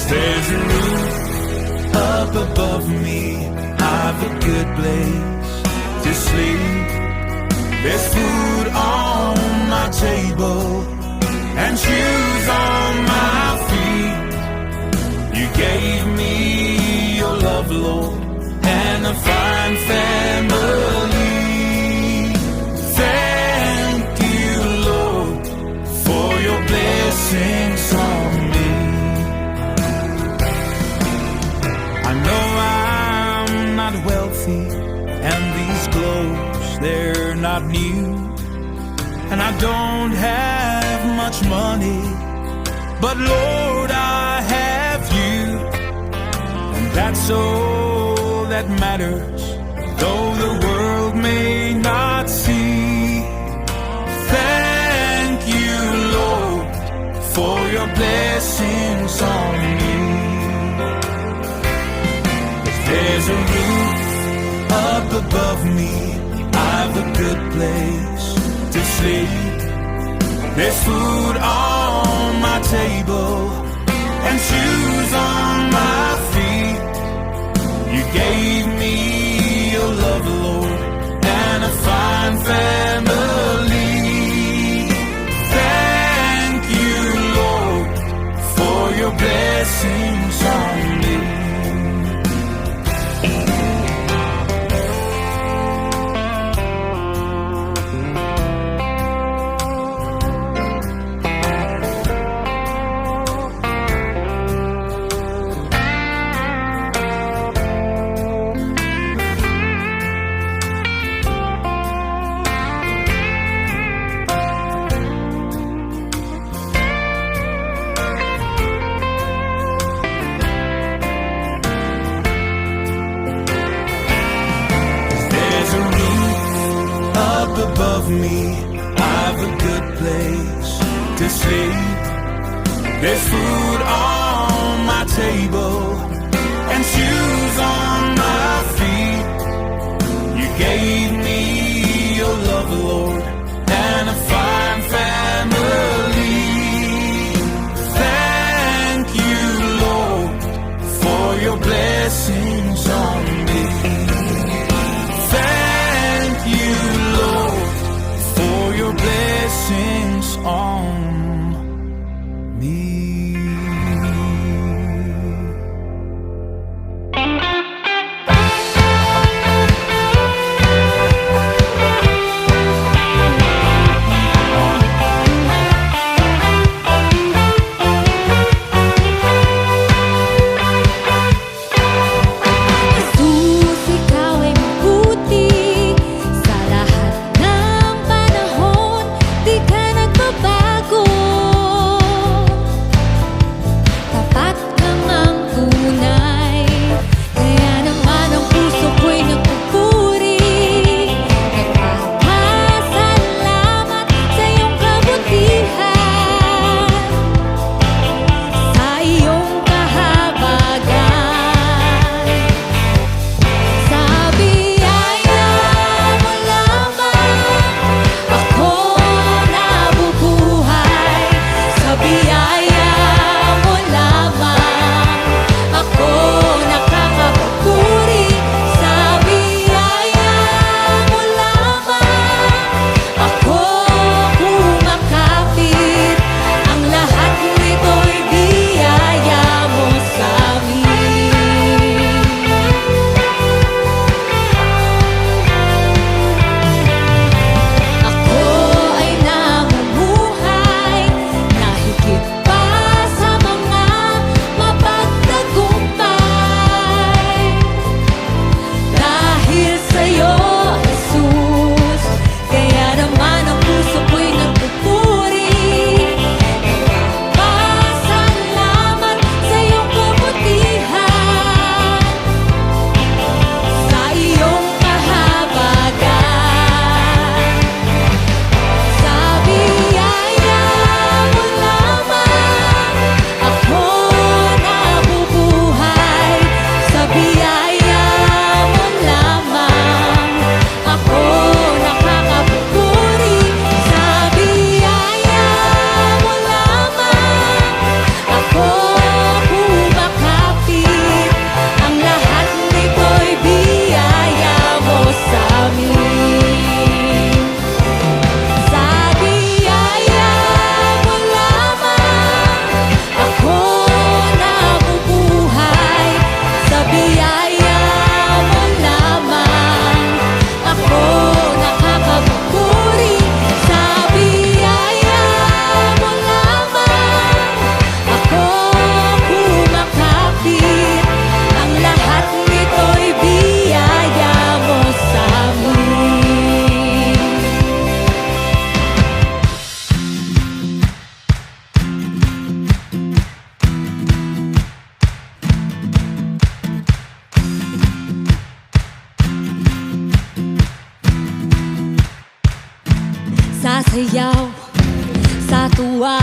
There's a roof up above me, I've a good place to sleep. There's food on my table and shoes on my feet. You gave me your love, Lord, and a fine family. Thank you, Lord, for your blessings on me. I know I'm not wealthy, and these clothes, they're not new, and I don't have much money, but Lord, I have you, and that's all that matters, though the world may not see. Thank you, Lord, for your blessings on me. There's a roof up above me, I've a good place to sleep. There's food on my table and shoes on my feet. You gave me your love, Lord, and a fine family. Thank you, Lord, for your blessings on me. Above me, I've a good place to sleep. There's food on my table and shoes on my feet. You gave me your love, Lord, and a fine family. Thank you, Lord, for your blessings on me. Thank you, Lord, for your blessings on me. sayaw, sa tuwa